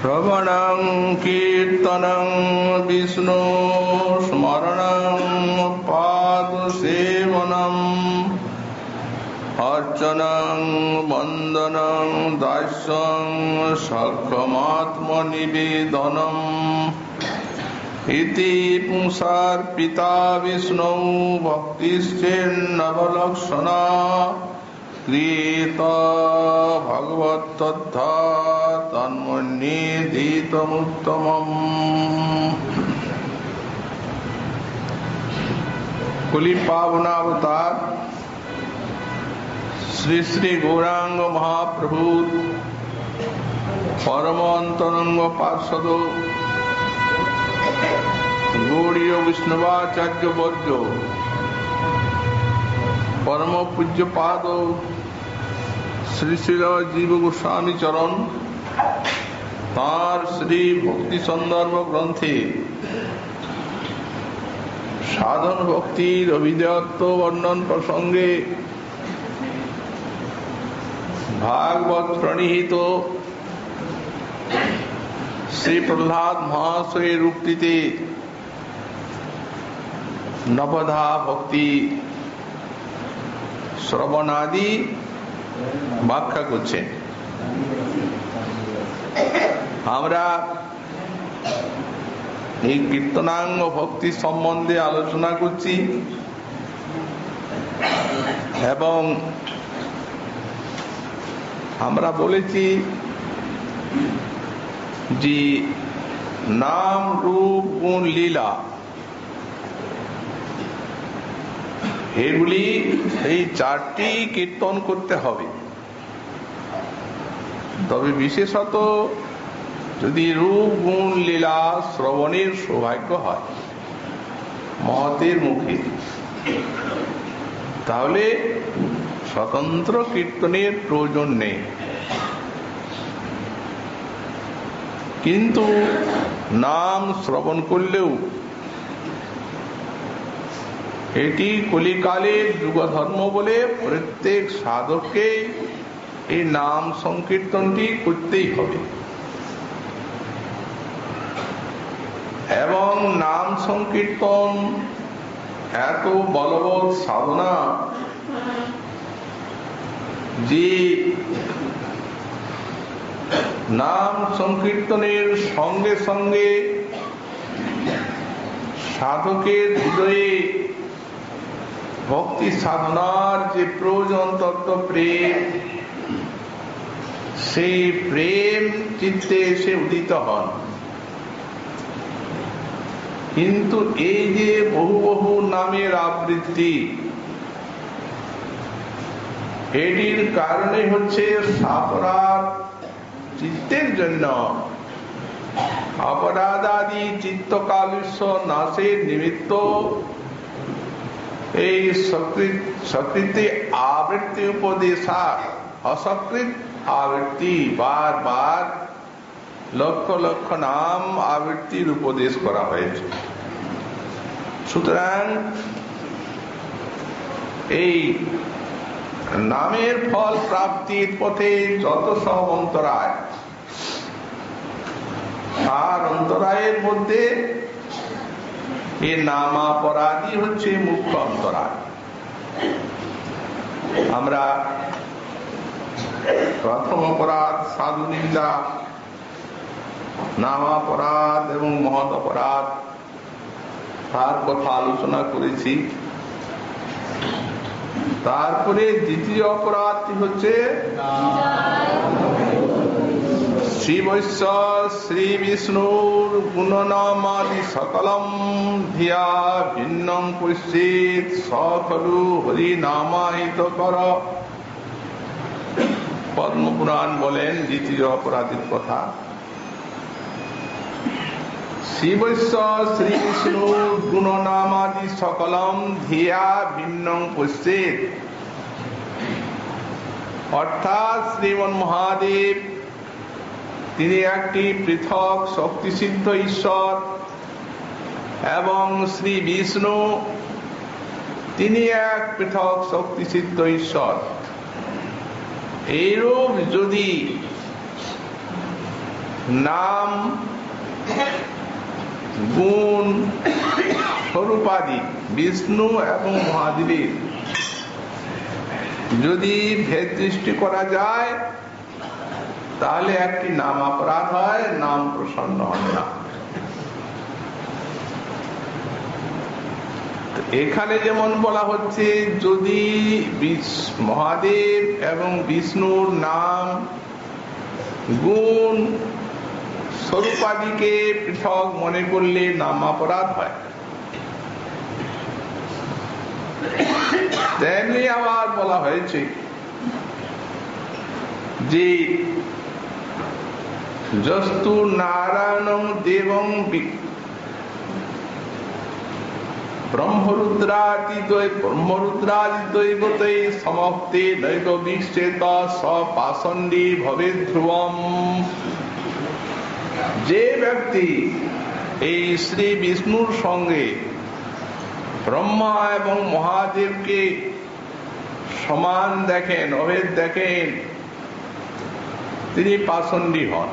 শ্রবণং কীর্তনং বিষ্ণু স্মরণং পাদসেবনম অর্চনং বন্দনং দাস্যং সক্ষমাত্মনিবেদনম ইতি পুংসার্পিতা বিষ্ণু ভক্তিশ্চেন্নবলক্ষণা ক্রিয়েত ভগবত্তদ্ধা তন্মন্যেদিতমুত্তমম। কলি পাবনাবতার শ্রী শ্রী গৌরাঙ্গ মহাপ্রভু পরম অন্তরঙ্গ পার্ষদ গৌড়ীয় বৈষ্ণবাচার্য বর্গ পরম পূজ্যপাদ শ্রী শ্রী জীব গোস্বামী চরণ তাঁর শ্রী ভক্তি সন্দর্ভ গ্রন্থে সাধন ভক্তির অভিধেয়ত্ব বর্ণন প্রসঙ্গে ভাগবত প্রণীহিত শ্রী প্রহ্লাদ মহাশয়ের উক্তিতে নবধা ভক্তি শ্রবণাদি ব্যাখ্যা করছেন। আমরা এই কীর্তনাঙ্গ ভক্তি সম্বন্ধে আলোচনা করছি এবং আমরা বলেছি যে নাম রূপ গুণ লীলা এগুলি এই চারটি কীর্তন করতে হবে। তবে বিশেষত যদি রূপ গুণ লীলা শ্রবণের সৌভাগ্য হয় মহতের মুখে, তাহলে স্বতন্ত্র কীর্তনের প্রয়োজন নেই। কিন্তু নাম শ্রবণ করলেও এটি কলিকালের যুগধর্ম বলে প্রত্যেক সাধককে এই নাম সংকীর্তনটি করতেই হবে। এবং নাম সংকীর্তন এত বলবৎ সাধনা যে নাম সংকীর্তনের সঙ্গে সঙ্গে সাধকের হৃদয়ে ভক্তি সাধনার যে প্রয়োজন তত্ত্ব প্রেম, সেই প্রেম চিত্তে এসে উদিত হন। কিন্তু এই যে বহু বহু নামের আবৃত্তি, এটির কারণে হচ্ছে সাপরাধ চিত্তের জন্য অপরাধাদি চিত্ত কালুষ্য নাশের নিমিত্ত এই সকৃতি আবৃত্তি উপদেশা অসকৃত আবৃত্তি বার বার লক্ষ লক্ষ নাম আবৃত্তির উপদেশ করা হয়েছে। সুতরাং এই নামের ফল প্রাপ্তির পথে যত সব অন্তরায়, আর অন্তরায়ের মধ্যে এই নামাপরাধী হচ্ছে মুখ্য অন্তরায়। আমরা প্রথম অপরাধ সাধু নিন্দা, নামাপরাধ এবং মহৎ অপরাধ তার কথা আলোচনা করেছি। তারপরে দ্বিতীয় অপরাধটি হচ্ছে শ্রী বৈশ্য শ্রী বিষ্ণুর গুণনামাদি সকলম ধিয়া ভিন্নং পশ্চিত সকলু হরি নামাহিত কর। পদ্মপুরাণ বলেন দ্বিতীয় অপরাধীর কথা। শ্রী বৈশ্য শ্রী বিষ্ণুর গুণনামাদি সকলম ধিয়া ভিন্নং পশ্চিত, অর্থাৎ শ্রীমন মহাদেব তিনি একটি পৃথক শক্তিসিদ্ধ ঈশ্বর এবং শ্রী বিষ্ণু তিনি এক পৃথক শক্তিসিদ্ধ ঈশ্বর। এইরূপ যদি নাম, গুণ, স্বরূপাদি বিষ্ণু এবং মহাদেবের যদি ভেদ সৃষ্টি করা যায় তাহলে একটি নাম অপরাধ হয়, নাম প্রসন্ন হয় না। এখানে যেমন বলা হচ্ছে যদি মহাদেব এবং বিষ্ণুর নাম, গুণ, স্বরূপাদিকে পৃথক মনে করলে নাম অপরাধ হয়। তেমনি আবার বলা হয়েছে যে যস্তু নারায়ণং দেবং ব্রহ্মরুদ্রাদি দৈবতে সমস্তে নৈব বিচ্ছেদ সপাষণ্ডী ভবেৎ ধ্রুবম। যে ব্যক্তি এই শ্রী বিষ্ণুর সঙ্গে ব্রহ্মা এবং মহাদেবকে সমান দেখেন, অভেদ দেখেন, তিনি পাষণ্ডী হন।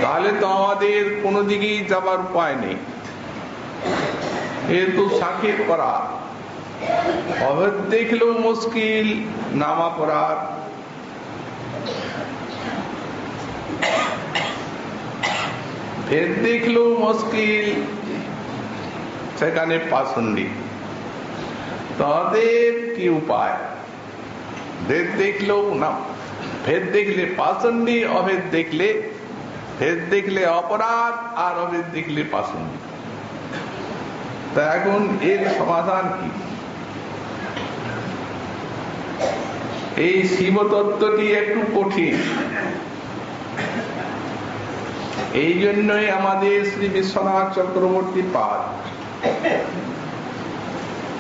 তাহলে তো আমাদের কোনো দিকেই যাবার উপায় নেই, এর তো সাক্ষীর করা। অভেদ দেখলেও মুশকিল, নাম অপরাধ। ভেদ দেখলেও মুশকিল, সেখানে পাষণ্ডী। তাদের কি উপায়? ভেদ দেখলেও না, ভেদ দেখলে পাষণ্ডী, অভেদ দেখলে, ভেদ দেখলে অপরাধ আর অভেদ দেখলে পাষণ্ডী। তা এখন এর সমাধান কি? এই শিবতত্ত্বটি একটু কঠিন, এই জন্যই আমাদের শ্রী বিশ্বনাথ চক্রবর্তী পাদ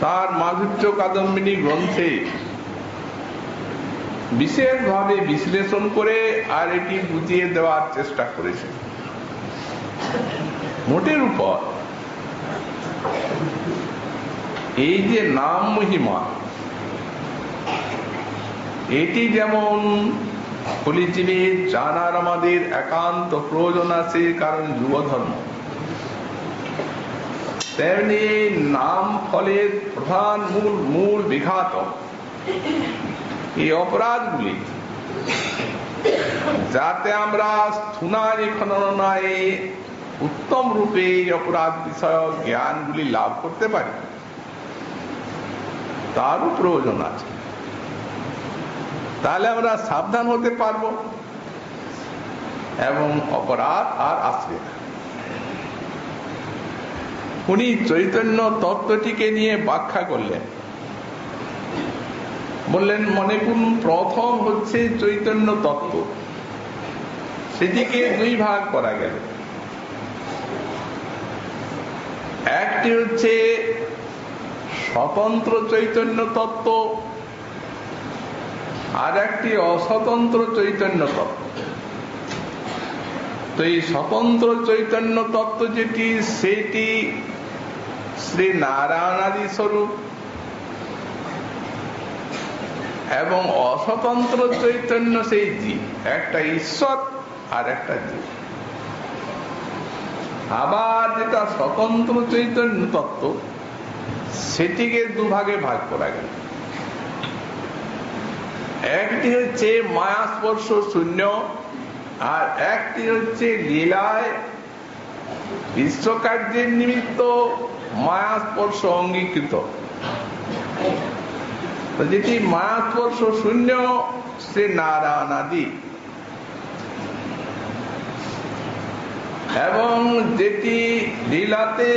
তার মাধুর্য কাদম্বিনী গ্রন্থে বিশেষভাবে বিশ্লেষণ করে আর এটি বুঝিয়ে দেওয়ার চেষ্টা করেছে। মোটের উপর এই যে নাম মহিমা, এটি যেমন কলিযুগে জানার আমাদের একান্ত প্রয়োজন আছে, কারণ যুগধর্ম, তেমনি নাম ফলের প্রধান মূল বিঘাত এই অপরাধগুলি, যাতে আমরা স্থূনাদি খননায় উত্তম রূপে এই অপরাধ বিষয়ক জ্ঞানগুলি লাভ করতে পারি, তারও প্রয়োজন আছে। তাহলে আমরা সাবধান হতে পারবো এবং অপরাধ আর আসবে না। উনি চৈতন্য তত্ত্বটিকে নিয়ে ব্যাখ্যা করলেন, বললেন মনে করুন প্রথম হচ্ছে চৈতন্য তত্ত্ব, সেটিকে দুই ভাগ করা গেল। একটি হচ্ছে স্বতন্ত্র চৈতন্য তত্ত্ব, আর একটি অস্বতন্ত্র চৈতন্য তত্ত্ব। তো এই স্বতন্ত্র চৈতন্য তত্ত্ব যেটি, সেটি শ্রী নারায়ণাদি স্বরূপ, এবং অস্বতন্ত্র চৈতন্য সেই জীব, একটা ঈশ্বর আর একটা জীব। আবার যেটা স্বতন্ত্র চৈতন্য তত্ত্ব, সেটিকে দুভাগে ভাগ করা গেল। একটি হচ্ছে মায়াস্পর্শ শূন্য, আর একটি হচ্ছে লীলায় বিশ্বকার্যের নিমিত্ত মায়াস্পর্শ অঙ্গীকৃত। যেটি মায়াস্পর্শ শূন্য শ্রী নারায়ণাদি, এবং যেটি লীলাতে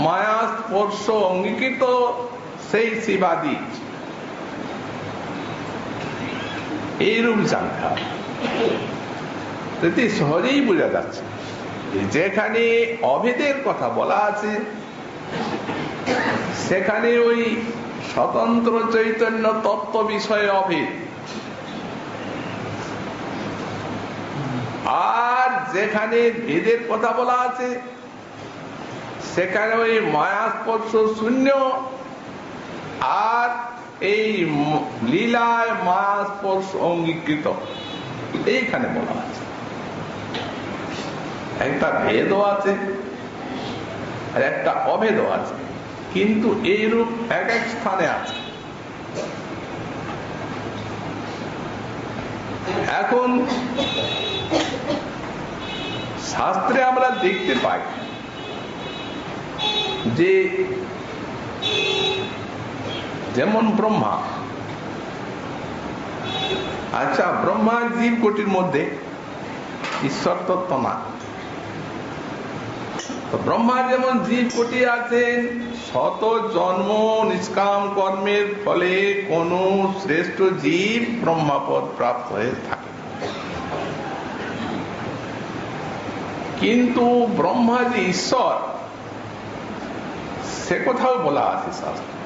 মায়াস্পর্শ অঙ্গীকৃত সেই শিবাদি। এইরূপ সংখ্যা এটি সহজেই বোঝা যাচ্ছে। যেখানে অভেদের কথা বলা আছে, সেখানে ওই স্বতন্ত্র চৈতন্য তত্ত্ব বিষয়ে অভেদ, আর যেখানে ভেদের কথা বলা আছে, সেখানে ওই মায়াস্পর্শ শূন্য আর এই লীলায় মায়াস্পর্শ অঙ্গীকৃত। এইখানে বলা আছে। একটা ভেদও আছে আর একটা অভেদও আছে, কিন্তু এইরূপ এক এক স্থানে আছে। এখন শাস্ত্রে আমরা দেখতে পাই যে যেমন ব্রহ্মা, আচ্ছা ব্রহ্মা জীব কোটির মধ্যে ঈশ্বর তত্ত্ব না, তো ব্রহ্মা যেমন জীব কোটি আছেন, শত জন্ম নিষ্কাম কর্মের ফলে কোন শ্রেষ্ঠ জীব ব্রহ্মাপদ প্রাপ্ত হয়ে থাকে, কিন্তু ব্রহ্মা যে ঈশ্বর সে কোথাও বলা আছে শাস্ত্রে।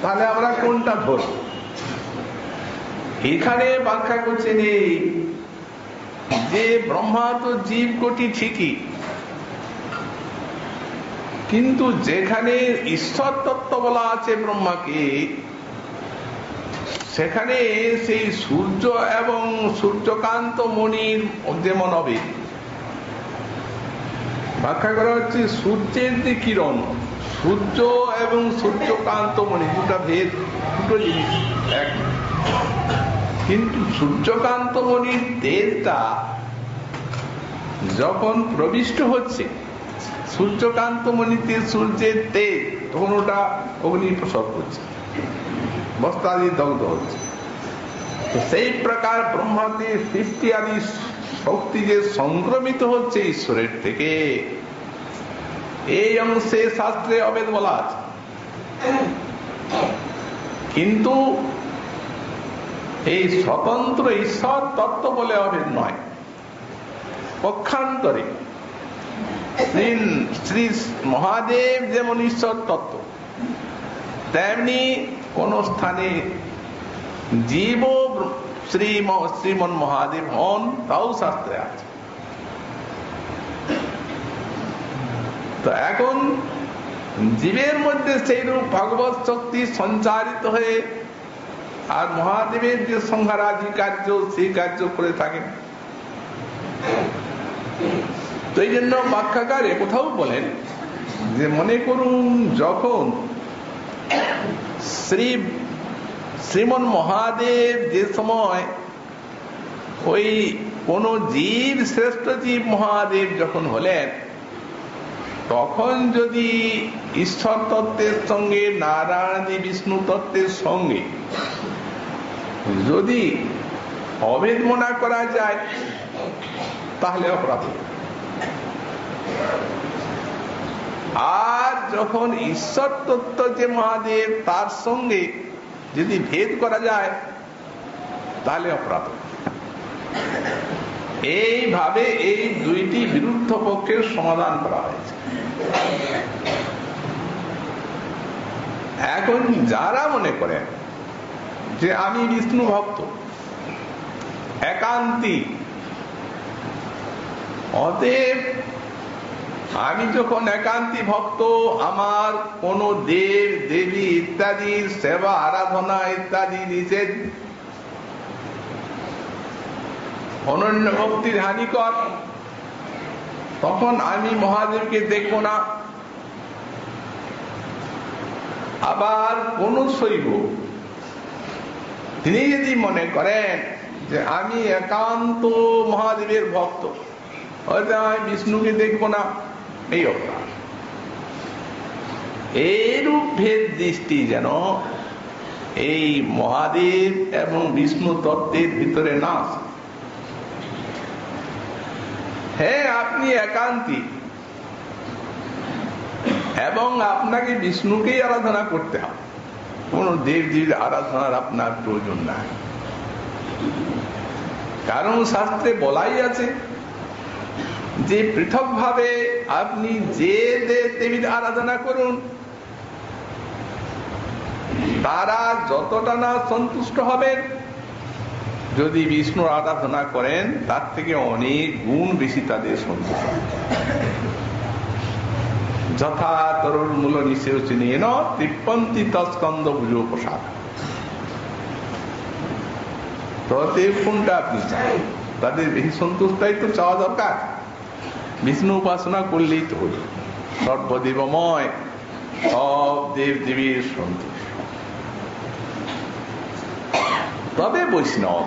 তাহলে আমরা কোনটা ধরব? এখানে ব্যাখ্যা করছেন এই যে ব্রহ্মা তো জীব কোটি ঠিকই, কিন্তু যেখানে ঈশ্বর তত্ত্ব বলা আছে ব্রহ্মাকে, সেখানে সেই সূর্য এবং সূর্যকান্ত মণির যেমন হবে ব্যাখ্যা করা হচ্ছে, সূর্যের যে কিরণ, সূর্য এবং সূর্যকান্ত মণি দুটা ভেদ, দুটো জিনিস এক, কিন্তু সূর্যকান্ত মণির তেজটা যখন প্রবিষ্ট হচ্ছে সূর্যকান্ত মণিতে সূর্যের তেজ, তখন ওটা অগ্নি প্রসব করছে, বস্ত্রাদি দগ্ধ হচ্ছে। তো সেই প্রকার ব্রহ্মাতে সৃষ্টি আদি শক্তি যে সংক্রমিত হচ্ছে ঈশ্বরের থেকে, এই অংশে শাস্ত্রে অভেদ বলা আছে, কিন্তু এই স্বতন্ত্র ঈশ্বর তত্ত্ব বলে অভেদ নয়। পক্ষান্তরে শ্রী মহাদেব যেমন ঈশ্বর তত্ত্ব, তেমনি কোন স্থানে জীব শ্রীমন মহাদেব হন, তাও শাস্ত্রে আছে। তো এখন জীবের মধ্যে সেইরূপ ভগবত শক্তি সঞ্চারিত হয়ে আর মহাদেবের যে সংহারাদি কার্য, সেই কার্য করে থাকেন। তো এই জন্য ব্যাখ্যাকার কোথাও বলেন যে মনে করুন যখন শ্রীমন মহাদেব যে সময় ওই কোন জীব, শ্রেষ্ঠ জীব মহাদেব যখন হলেন, তখন যদি ঈশ্বর তত্ত্বের সঙ্গে নারায়ণ বিষ্ণু তত্ত্বের সঙ্গে যদি অভেদ মনা করা যায়, তাহলে অপরাধ। আর যখন ঈশ্বর তত্ত্ব যে মহাদেব, তার সঙ্গে যদি ভেদ করা যায়, তাহলে অপরাধ। এইভাবে এই দুইটি বিরুদ্ধ পক্ষের সমাধান করা হয়েছে। এখন যারা মনে করেন যে আমি বিষ্ণু ভক্ত, একান্তী, অতএব আমি যখন একান্তী ভক্ত, আমার কোন দেব দেবী ইত্যাদি সেবা আরাধনা ইত্যাদি নিষেধ, অনন্য ভক্তির হানিকর, তখন আমি মহাদেবকে দেখব না। আবার কোন শৈব তিনি যদি মনে করেন যে আমি একান্ত মহাদেবের ভক্ত, হয়তো আমি বিষ্ণুকে দেখব না, এই অপরাধ। এইরূপ ভেদ দৃষ্টি যেন এই মহাদেব এবং বিষ্ণু তত্ত্বের ভিতরে না আসে। হ্যাঁ, আপনি একান্তী এবং আপনাকে বিষ্ণুকেই আরাধনা করতে হবে, কোন দেবদেবীর আরাধনার আপনার প্রয়োজন নাই। কারণ শাস্ত্রে বলাই আছে যে পৃথক ভাবে আপনি যে দেব দেবীর আরাধনা করুন, তারা যতটা না সন্তুষ্ট হবেন, যদি বিষ্ণুর আরাধনা করেন তার থেকে অনেক গুণ বেশি তাদের সন্তুষ্ট। যথা তরুর মূল নিঃশেষণীন তৃপ্পন্তি তৎস্কন্দ ভুজো প্রসাদ। তবে কোনটা আপনি চান? তাদের এই সন্তুষ্টাই তো চাওয়া দরকার। বিষ্ণু উপাসনা করলেই তো হল, সর্বদেবময়, সব দেব দেবীর সন্তুষ্ট। তবে বৈষ্ণব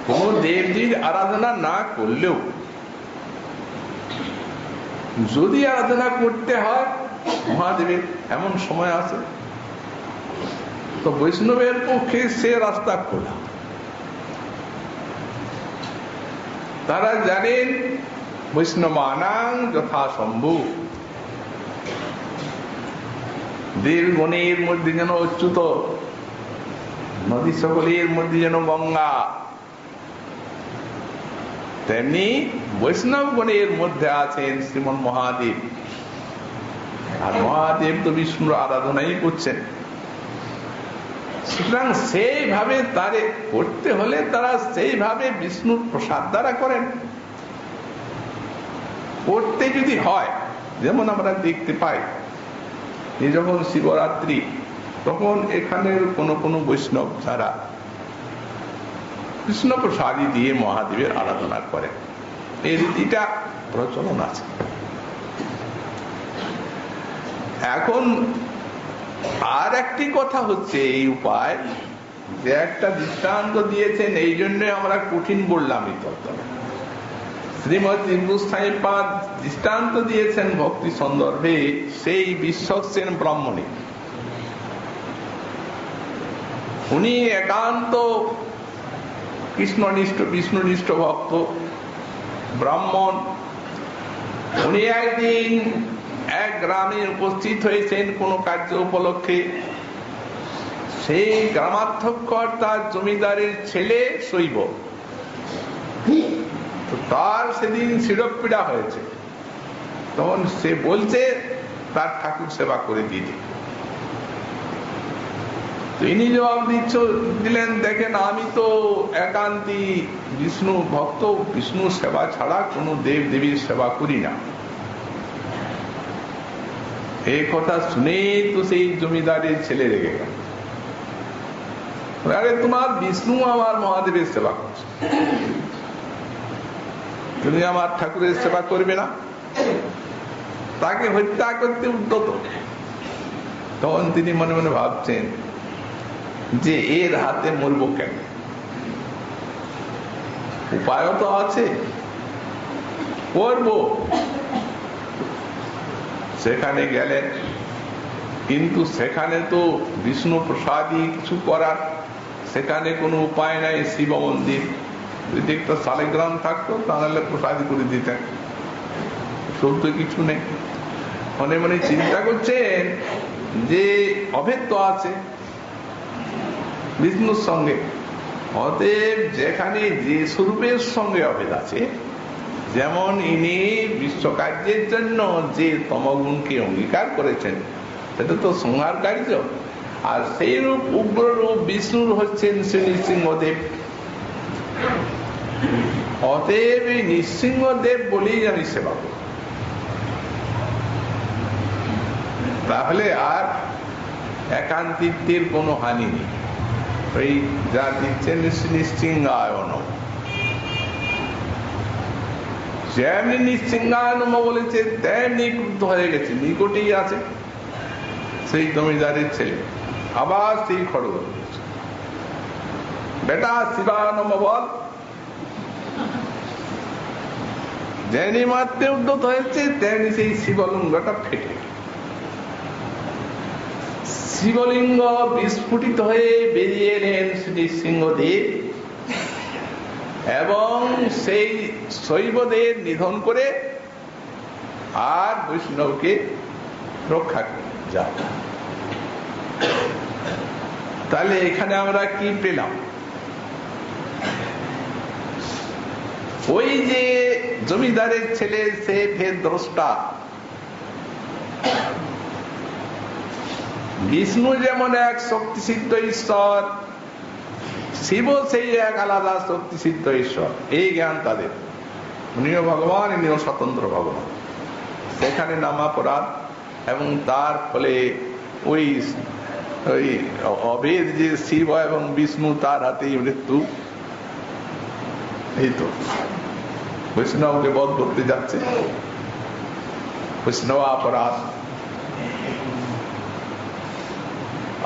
কোন দেবীর আরাধনা না করলেও যদি আরাধনা করতে হয় মহাদেবের, এমন সময় আছে, তো বৈষ্ণবের পক্ষে সে রাস্তা খোলা। তারা জানেন বৈষ্ণবানাং যথাসম্ভব, দেবগণের মধ্যে যেন অচ্যুত, নদী সকলের মধ্যে যেন গঙ্গা, তেমনি বৈষ্ণবগণের মধ্যে আছেন শ্রীমন মহাদেব। আর মহাদেব তো বিষ্ণুর আরাধনাই করছেন। সুতরাং সেইভাবে তারে করতে হলে তারা সেইভাবে বিষ্ণুর প্রসাদ দ্বারা করেন। করতে যদি হয়, যেমন আমরা দেখতে পাই যে যখন শিবরাত্রি, তখন এখানের কোন কোন বৈষ্ণব যারা কৃষ্ণ প্রসাদী দিয়ে মহাদেবের আরাধনা করেন, এই রীতিটা প্রচলন আছে। এখন আর একটি কথা হচ্ছে, এই উপায় যে একটা দৃষ্টান্ত দিয়েছেন, এই জন্য আমরা কঠিন বললাম এই তত্ত্ব। শ্রীমৎ গোস্বামীপাদ দৃষ্টান্ত দিয়েছেন ভক্তি সন্দর্ভে সেই বিশ্বসেন ব্রাহ্মণী। উনি একান্ত কৃষ্ণনিষ্ঠ বিষ্ণুনিষ্ঠ ভক্ত ব্রাহ্মণ। উনি একদিন এক গ্রামে উপস্থিত হয়েছেন কোন কার্য উপলক্ষে। সেই গ্রামাধ্যক্ষ তার জমিদারের ছেলে শৈব, তার সেদিন শিরোপীড়া হয়েছে। তখন সে বলছে তার ঠাকুর সেবা করে দিতে। তিনি জবাব দিলেন, দেখেন আমি তো একান্তই বিষ্ণু ভক্ত, বিষ্ণু সেবা ছাড়া কোনো দেব দেবীর সেবা করি না। এই কথা শুনে তো সেই জমিদারের ছেলে রেগে গেল, আরে তোমার বিষ্ণু আমার মহাদেবের সেবা করছে, তুমি আমার ঠাকুরের সেবা করবে না? তাকে হত্যা করতে উদ্যত। তখন তিনি মনে মনে ভাবছেন যে এর হাতে মরবো কেন, উপায় তো আছে, করবো। সেখানে গেলেন, কিন্তু সেখানে তো বিষ্ণু প্রসাদী কিছু করার, সেখানে কোনো উপায় নাই। শিব মন্দির যদি একটা শালিগ্রাম থাকতো তাহলে প্রসাদী করে দিতেন, সব তো কিছু নেই। মনে মনে চিন্তা করছেন যে অভেদ তো আছে বিষ্ণুর সঙ্গে, অতএব যেখানে যে স্বরূপের সঙ্গে অভেদ আছে, যেমন ইনি বিশ্বকার্যের জন্য যে তমগুণকে অঙ্গীকার করেছেন সেটা তো সংহার কার্য, আর সেই রূপ উগ্র রূপ বিষ্ণুর হচ্ছেন শ্রী নৃসিংহদেব। অতএব এই নৃসিংহদেব বলেই আমি সেবা করব। তাহলে আর একান্তিত্বের কোনো হানি নেই। ওই যা দিচ্ছেন নৃসিংহায়ন, যেমনি নৃসিংহায়নম বলেছে তেমনি ক্রুদ্ধ হয়ে গেছে, নিকটেই আছে সেই জমিদারের ছেলে। আবার সেই খড়গ, বেটা শিবানম বল। যেমনি মারতে উদ্যত হয়েছে তেমনি সেই শিবলিঙ্গটা ফেটে, শিবলিঙ্গ বিস্ফুটিত হয়ে বেরিয়ে এলেন নৃসিংহদেব এবং সেই শৈবদের নিধন করে আর বৈষ্ণবকে রক্ষা করে যাও। তাহলে এখানে আমরা কি পেলাম? ওই যে জমিদারের ছেলে সে ভেদ দ্রষ্টা, বিষ্ণু যেমন এক শক্তিসিদ্ধ ঈশ্বর, শিব সেই এক আলাদা শক্তিসিদ্ধ ঈশ্বর, এই জ্ঞান তাদের। উনিও ভগবান, ইনিও স্বতন্ত্র ভগবান। সেখানে নামাপরাধ এবং তার ফলে ওই ওই অভেদ যে শিব এবং বিষ্ণু, তার হাতেই মৃত্যু। এই তো বৈষ্ণবকে বধ করতে যাচ্ছে, বৈষ্ণব অপরাধ।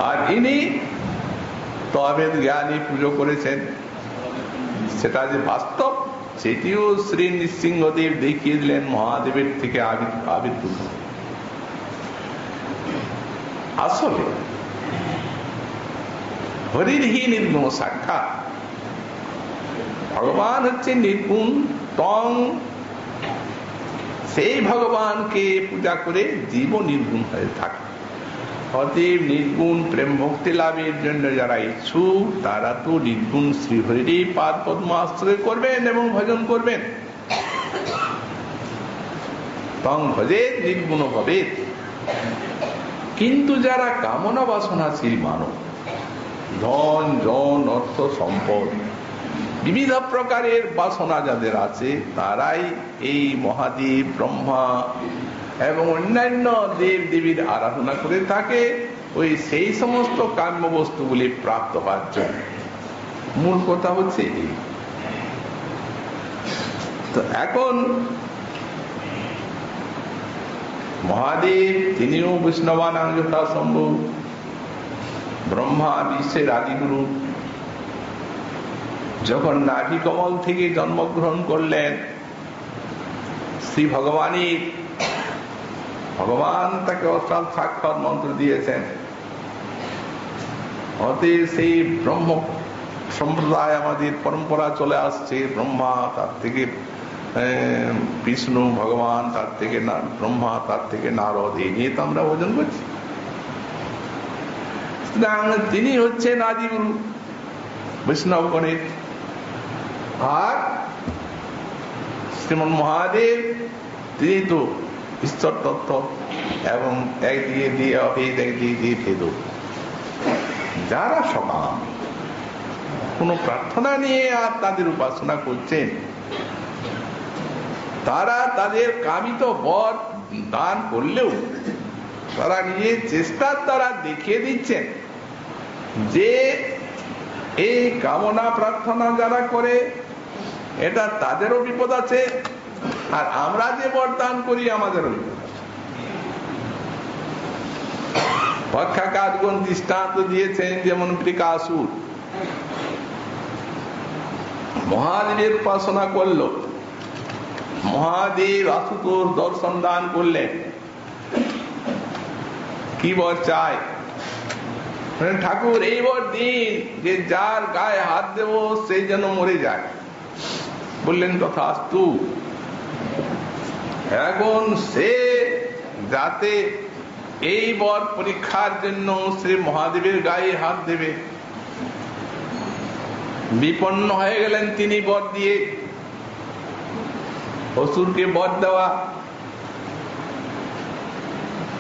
আর ইনি তো অভেদ জ্ঞানী পুজো করেছেন, সেটা যে বাস্তব সেটিও শ্রী নৃসিংহদেব দেখিয়ে দিলেন মহাদেবের থেকে আবির্ভূত। আসলে হরির হি নির্গুণ সাক্ষাৎ, ভগবান হচ্ছে নির্গুণ, তং সেই ভগবানকে পূজা করে জীব নির্গুণ হয়ে থাকে। অতএব নির্গুণ প্রেম ভক্তি লাভের জন্য যারা ইচ্ছুক তারা তো নির্গুণ শ্রীহরিরই পাদ পদ্ম আশ্রয় করবেন এবং ভজন করবেন। তং ভজে নির্গুণ হবে। কিন্তু যারা কামনা বাসনাশীল মানব, ধন জন অর্থ সম্পদ বিবিধ প্রকারের বাসনা যাদের আছে, তারাই এই মহাদেব ব্রহ্মা এবং অন্যান্য দেব দেবীর আরাধনা করে থাকে ওই সেই সমস্ত কাম্য বস্তুগুলি প্রাপ্ত হওয়ার জন্য। মূল কথা হচ্ছে এই। তো এখন মহাদেব তিনিও বৈষ্ণবানাং যথা সম্ভব, ব্রহ্মা বিশ্বের আদিগুরু। যখন নাভি কমল থেকে জন্মগ্রহণ করলেন শ্রী ভগবানের, ভগবান তাকে অষ্টাল সাক্ষাৎ মন্ত্র দিয়েছেন। অতএব সেই ব্রহ্ম সম্প্রদায় আমাদের পরম্পরা চলে আসছে। ব্রহ্মা, তার থেকে বিষ্ণু ভগবান, তার থেকে ব্রহ্মা, তার থেকে নারদ, এই নিয়ে তো আমরা ভোজন করছি। তিনি হচ্ছেন আদিগুরু বৈষ্ণবগণের। আর শ্রীমন মহাদেব তিনি তো ঈশ্বর তত্ত্ব, এবং একদিকে দিয়ে অভেদ, একদিকে দিয়ে ভেদ। যারা সকাম কোন প্রার্থনা নিয়ে আর তাদের উপাসনা করছেন, তারা তাদের কামিত বর দান করলেও তারা নিজের চেষ্টার দ্বারা দেখিয়ে দিচ্ছেন যে এই কামনা প্রার্থনা যারা করে এটা তাদেরও বিপদ আছে, আর আমরা যে বরদান করি আমাদেরও বিপদ আছে। পক্ষাঘাতগণ দৃষ্টান্ত দিয়েছেন, যেমন বৃকাসুর মহাদেবের উপাসনা করল, মহাদেব আশুতোষ দর্শন দান করলেন, কি বর চায়? ঠাকুর এই বর দিন যে যার গায়ে হাত দেব সেই যেন মরে যায়। বললেন তথাস্তু। এখন সে যাতে এই বর পরীক্ষার জন্য শ্রী মহাদেবের গায়ে হাত দেবে, বিপন্ন হয়ে গেলেন তিনি বর দিয়ে। অসুরকে বর দেওয়া,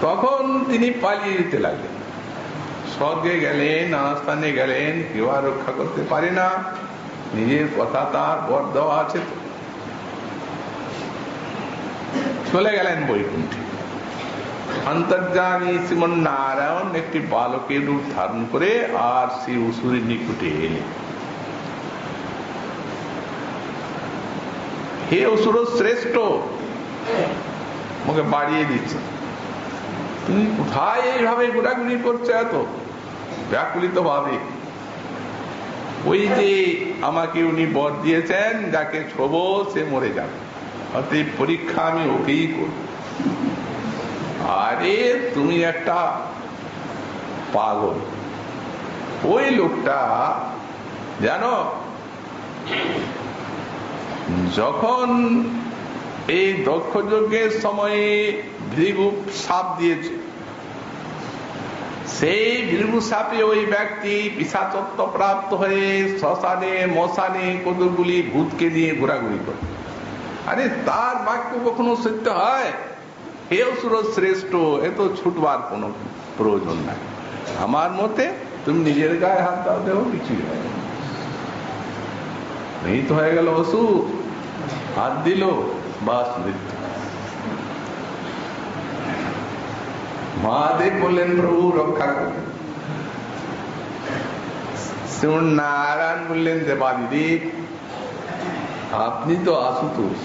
তখন তিনি পালিয়ে যেতে লাগলেন, স্বর্গে গেলেন, নানা স্থানে গেলেন, কেউ আর রক্ষা করতে পারে না। নিজের কথা তার বর দেওয়া আছে, তো চলে গেলেন বৈকুণ্ঠে। অন্তর্যামী শ্রীমন নারায়ণ একটি বালকের রূপ ধারণ করে আর সেই অসুরের নিকটে এলেন। হে অসুর শ্রেষ্ঠ, মুখে বাড়িয়ে দিচ্ছে, তুমি কোথায় এইভাবে ঘোরাঘুরি করছো এত ব্যাকুলিত ভাবে? ওই যে আমাকে উনি বর দিয়েছেন, যাকে ছোব সে মরে যাবে, অতএব পরীক্ষা আমি ওকেই করব। আরে তুমি একটা পাগল। ওই লোকটা জানো, যখন এই দক্ষ যজ্ঞের সময়ে ভৃগু সাপ দিয়েছে, সেই ভৃগু সাপে ওই ব্যক্তি পিশাচত্ব প্রাপ্ত হয়ে শ্মশানে মশানে কতগুলি ভূতকে নিয়ে ঘোরাঘুরি করে। আরে তার বাক্য কখনো সত্য হয়? হে অসুর শ্রেষ্ঠ, এত ছুটবার কোনো প্রয়োজন নাই। আমার মতে তুমি নিজের গায়ে হাত দাও, দেও, কিছু এই তো হয়ে গেল। অসুর হাত দিল, বাস মৃত্যু। মহাদেব বললেন প্রভু রক্ষা করবেন। শ্রীমন্নারায়ণ বললেন, দেবাদিদেব আপনি তো আশুতোষ,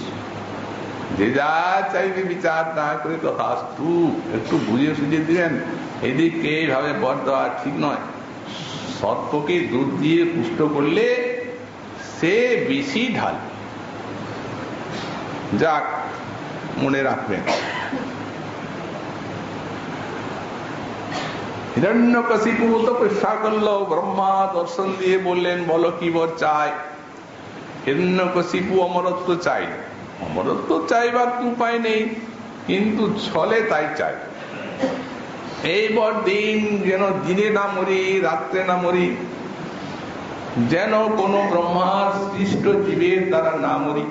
যে যা চাইবে বিচার না করে তথাস্তু, একটু বুঝে সুঝে দিবেন, এদিকে এইভাবে বর দেওয়া ঠিক নয়। সর্পকে দুধ দিয়ে পুষ্ট করলে সে বেশি ঢাল। যাক, মনে রাখবেন। হিরণ্যকশিপু তপস্যা করলো, ব্রহ্মা দর্শন দিয়ে বললেন, বলো কি বর চাই? হিরণ্যকশিপু অমরত্ব চাই। অমরত্ব চাইবার উপায় নেই, কিন্তু ছলে তাই চাই। এইবার দিন যেন দিনে না মরি, রাত্রে না মরি, যেন কোন ব্রহ্মার সৃষ্ট জীবের দ্বারা না মরি,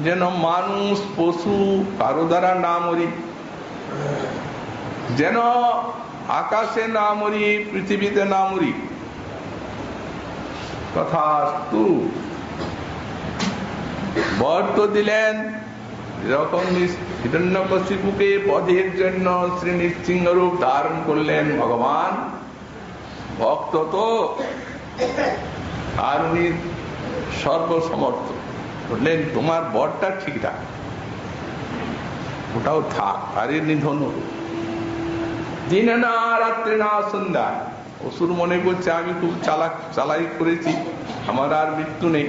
যেন মানুষ পশু কারো দ্বারা না মরি, যেন আকাশে না মরি, পৃথিবীতে না মরি। তথাস্তু। বর তো দিলেন। যখন হিরণ্যকশিপুকে বধের জন্য শ্রী নৃসিংহ রূপ ধারণ করলেন ভগবান, ভক্ত তো আর উনি সর্বসমর্থ, বললেন তোমার বরটা ঠিক থাক, ওটাও থাক, আরে নিধন দিনে না রাত্রে না সন্ধ্যায়। অসুর মনে করছে আমি খুব চালাই করেছি, আমার আর মৃত্যু নেই।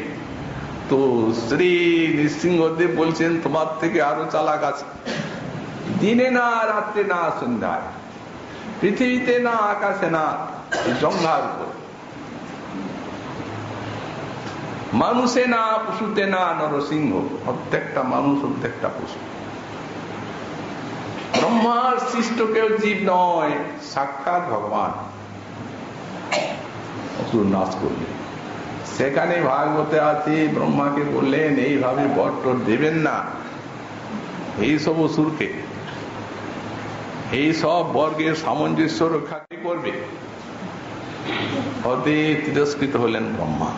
তো শ্রী নৃসিংহদেব বলছেন তোমার থেকে আরো চালাক আছে। দিনে না রাত্রে না সন্ধ্যায়, পৃথিবীতে না আকাশে না জঙ্ঘার উপর, মানুষে না পশুতে না নরসিংহ, প্রত্যেকটা মানুষ প্রত্যেকটা পশু। ব্রহ্মার সৃষ্ট কেউ জীব নয়, সাক্ষাৎ ভগবান অসুর নাশ করলেন। সেখানে ভাগবতে আছে, ব্রহ্মাকে বললেন এইভাবে বট্টর দেবেন না এইসব অসুরকে, এই সব বর্গের সামঞ্জস্য রক্ষা করবে। হতে তিরস্কৃত হলেন ব্রহ্মা।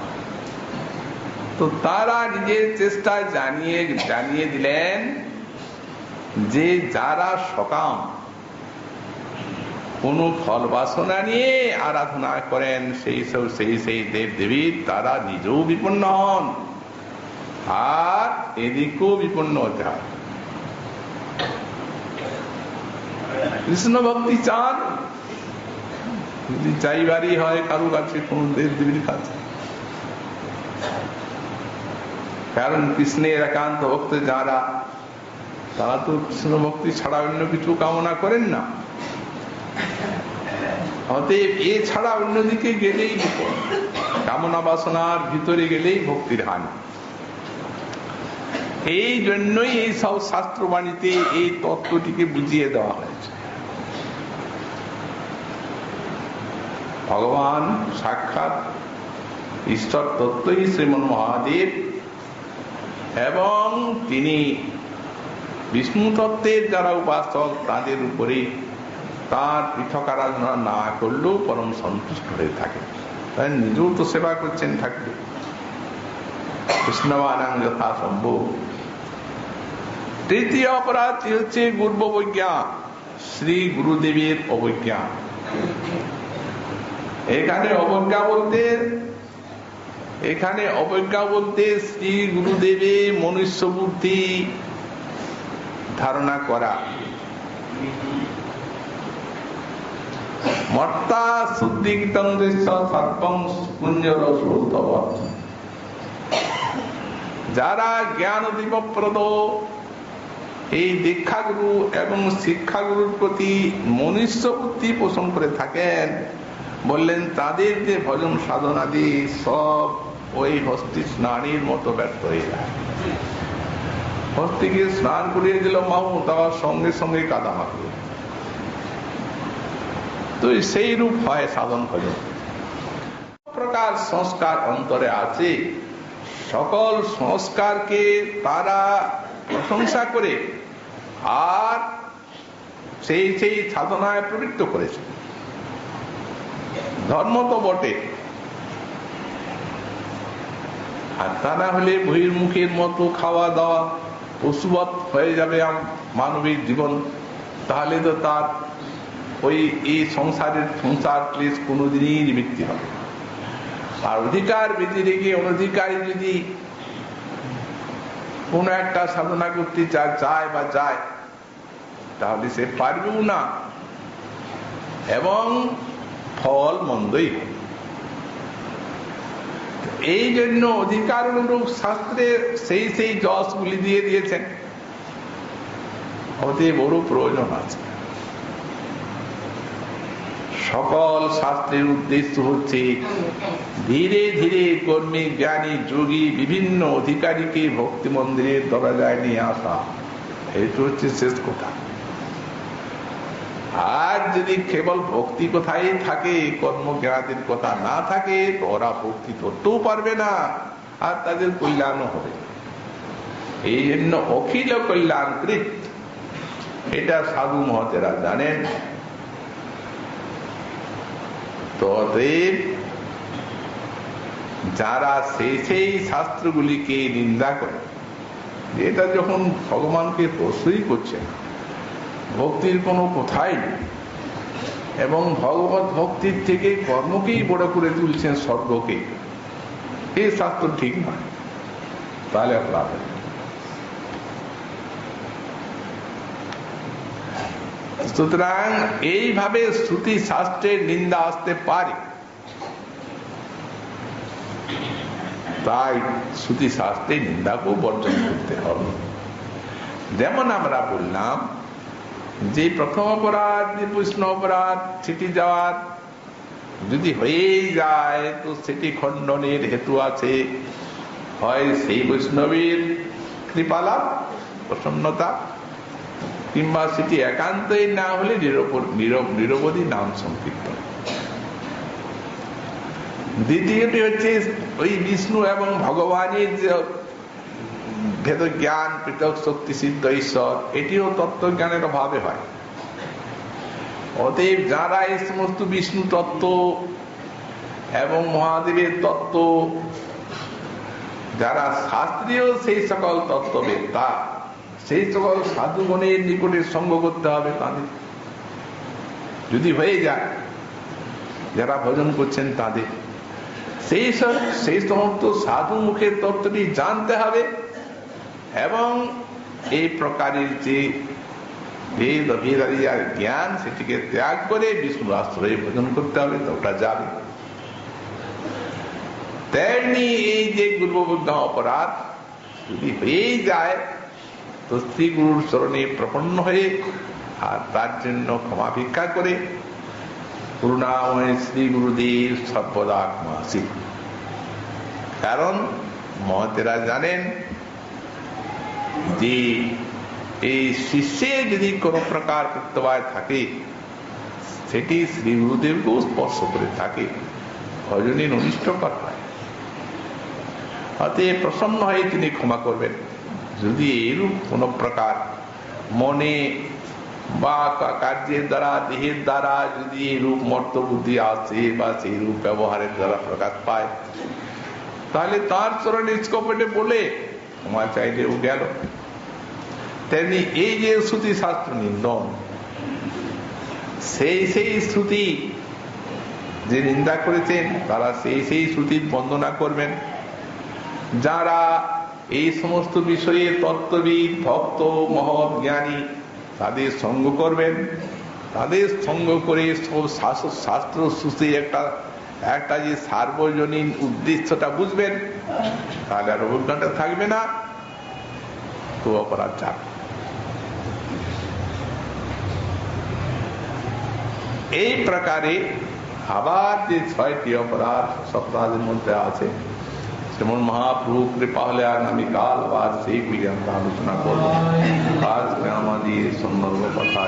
তো তারা নিজের চেষ্টায় জানিয়ে দিলেন যে যারা সকাম, কোন ফল বাসনা নিয়ে আরাধনা করেন সেই দেব দেবীর, তারা নিজেও বিপন্ন হন আর এদিকেও বিপন্ন হতে হয়। কৃষ্ণ ভক্তি চান, যদি চাইবারই হয় কারো কাছে, কোন দেব দেবীর কাছে, কারণ কৃষ্ণের একান্ত ভক্ত যারা, তারা তো কৃষ্ণ ভক্তি ছাড়া অন্য কিছু কামনা করেন না। অতএব এ ছাড়া অন্যদিকে গেলেই বিপদ, কামনা বাসনার ভিতরে গেলেই ভক্তির হানি। এই জন্যই এই সব শাস্ত্রবাণীতে এই তত্ত্বটিকে বুঝিয়ে দেওয়া হয়েছে। ভগবান সাক্ষাৎ ঈশ্বর তত্ত্বই শ্রীমন মহাদেব, এবং তিনি বিষ্ণু তত্ত্বের যারা উপাসক তাদের উপরে তার পৃথক আরাধনা না করলেও পরম সন্তুষ্ট হয়ে থাকে। তাই নিজেও তো সেবা করছেন ঠাকুর, কৃষ্ণবানাং যথা সম্ভব। তৃতীয় অপরাধটি হচ্ছে গুরুবৈজ্ঞা, শ্রী গুরুদেবের অবজ্ঞা। এখানে অবজ্ঞা বলতে শ্রী গুরুদেবে মনুষ্য বুদ্ধি ধারণা করা। মর্তা শুদ্ধিকৃতং সর্বং পুঞ্জরসৌতব। যারা জ্ঞান দীপপ্রদ এই দীক্ষাগুরু এবং শিক্ষাগুরুর প্রতি মনুষ্য বুদ্ধি পোষণ করে থাকেন, বললেন তাদের যে ভজন সাধনাদি সব ওই হস্তি স্নানের মতো ব্যর্থ হয়ে যায়। হস্তিকে স্নান করিয়ে দিল মাও, তার সঙ্গে সঙ্গে কাদা মাখল। তো সেই রূপ হয় সাধন ভজন। প্রকার সংস্কার অন্তরে আছে, সকল সংস্কারকে তারা প্রশংসা করে আর সেই সাধনায় প্রবৃত্ত করেছে। ধর্ম তো বটে, আর তা না হলে বহির্মুখের মতো খাওয়া দাওয়া পশুবৎ হয়ে যাবে মানবিক জীবন। তাহলে তো তার ওই এই সংসার ক্লেশ কোনোদিনই নিবৃত্তি হবে। আর অধিকার বেঁধে রেখে অনধিকারী যদি কোন একটা সাধনা করতে চায় বা যায়, তাহলে সে পারবেও না এবং ফল মন্দই হবে। এই জন্য অধিকার অনুরূপ শাস্ত্রে সেই সেই যশগুলি দিয়ে দিয়েছেন, অতি বড় প্রয়োজন আছে। সকল শাস্ত্রের উদ্দেশ্য হচ্ছে ধীরে ধীরে কর্মী, জ্ঞানী, যোগী, বিভিন্ন অধিকারীকে ভক্তি মন্দিরের দরজায় নিয়ে আসা, এইটা হচ্ছে শেষ কথা। আর যদি কেবল ভক্তি কথাই থাকে, কর্মজ্ঞানের কথা না থাকে, তো ওরা ভক্তি করতেও পারবে না আর তাদের কল্যাণও হবে। এই জন্য অখিল কল্যাণকৃত, এটা সাধু মহতেরা জানেন। তো যারা সেই শাস্ত্রগুলিকে নিন্দা করে, এটা যখন ভগবানকে প্রশ্রয় করছে, ভক্তির কোনো কথাই নেই, এবং ভগবত ভক্তির থেকে কর্মকেই বড় করে তুলছেন, স্বর্গকে, এই শাস্ত্র ঠিক নয়, তাহলে লাভ হবে। সুতরাং এইভাবে শ্রুতি শাস্ত্রের নিন্দা আসতে পারে, তাই শ্রুতি শাস্ত্রের নিন্দাকেও বর্জন করতে হবে। যেমন আমরা বললাম যে প্রথম অপরাধ, যে বৈষ্ণব অপরাধ, সেটি যাওয়ার যদি হয়ে যায় তো সেটি খণ্ডনের হেতু আছে, হয় সেই বৈষ্ণবের কৃপালাভ, প্রসন্নতা, কিংবা সেটি একান্তই না হলে নিরবধি নাম সংকীর্তন। দ্বিতীয়টি হচ্ছে ওই বিষ্ণু এবং ভগবানের যে ভেদ জ্ঞান, পৃথক শক্তি সিদ্ধ ঈশ্বর, এটিও তত্ত্বজ্ঞানের অভাবে হয়। অতএব যারা এই সমস্ত বিষ্ণু তত্ত্ব এবং মহাদেবের তত্ত্ব, যারা শাস্ত্রীয় সেই সকল তত্ত্ববেত্তা, সেই সকল সাধুগণের নিকটে সঙ্গ করতে হবে তাদের, যদি হয়ে যায় যারা ভজন করছেন তাদের, সেই সমস্ত সাধু মুখের তত্ত্বটি জানতে হবে এবং এই প্রকারের যে ভেদ অভেদাদি আর জ্ঞান, সেটিকে ত্যাগ করে বিষ্ণু আশ্রয়ে ভজন করতে হবে, তো ওটা যাবে। তেমনি এই যে গুরুবদ্ধ অপরাধ যদি হয়ে যায় তো শ্রী গুরুর চরণে প্রপন্ন হয়ে আর তার জন্য ক্ষমা ভিক্ষা করে করুণাময় শ্রী গুরুদেব সর্বদা ক্ষমাশীল। কারণ মহতেরা জানেন যে এই শিষ্যে যদি কোন প্রকার প্রত্যবায় থাকে, সেটি শ্রী গুরুদেবকেও স্পর্শ করে থাকে, ভজনের অনিষ্টকর হয়। অতএব প্রসন্ন হয়ে তিনি ক্ষমা করবেন। যদি এরূপ কোন প্রকার মনে বা কার্যের দ্বারা, দেহের দ্বারা যদি এরূপ মর্ত বুদ্ধি আসে বা সেই রূপ ব্যবহারের দ্বারা প্রকাশ পায়, তাহলে তার চরণে স্কপটে বলে ক্ষমা চাইলেও গেল। তেমনি এই যে শ্রুতি শাস্ত্র নিন্দন, সেই শ্রুতি যে নিন্দা করেছেন তারা সেই শ্রুতির বন্দনা করবেন। যারা এই সমস্ত বিষয়ে তত্ত্ববিদ, ভক্ত, মহৎ জ্ঞানী, তাদের সঙ্গ করবেন, তাদের সঙ্গ করে শাস্ত্র শ্রুতির একটা যে সার্বজনীন উদ্দেশ্যটা বুঝবেন, তাহলে আর অভিজ্ঞতা থাকবে না, তো অপরাধ যাবে। এই প্রকারে আবার যে 6টি অপরাধ সপ্তাহের মধ্যে আছে, যেমন মহাপ্রভু কৃপা হলে আগামীকাল আবার সেইগুলি আমরা আলোচনা করবো। আজকে আমাদের সন্দর্ভ কথা